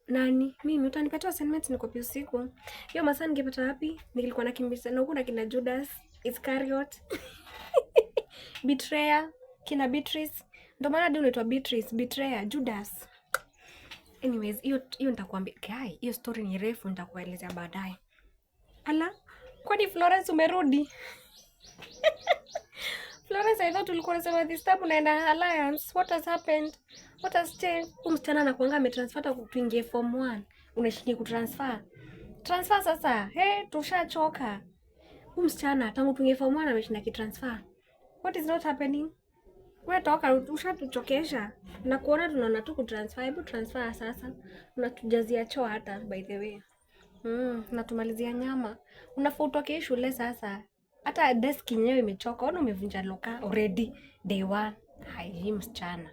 Nani? Mimi utanipatia assignment nikopi usiku. Hiyo masaa ningepata wapi? Nilikuwa nakimbizana na huko na kina Judas Iscariot. Betrayer, kina Beatrice. Ndio maana ndio unaitwa Beatrice, Betrayer, Judas. Anyways, hiyo nitakwambia. Guy, hiyo story ni refu nitakuelezea baadaye. Ala, kwani Florence umerudi? Florence, I thought ulikuwa unasema this time unaenda Alliance. What has happened? What has changed? Msichana anakuanga ametransfer tuingie form 1. Unashinda kutransfer. Transfer sasa. Tushachoka. Msichana tangu tuingie form 1 ameshinda kitransfer. What is not happening? Wewe toka, ushatuchokesha. Na kuona tunaona tu kutransfer. Hebu transfer sasa. Unatujazia choo hata by the way. Na tumalizia nyama. Unafaa utoke shule sasa. Hata desk yenyewe imechoka. Ona umevunja loka already day 1. Hai msichana.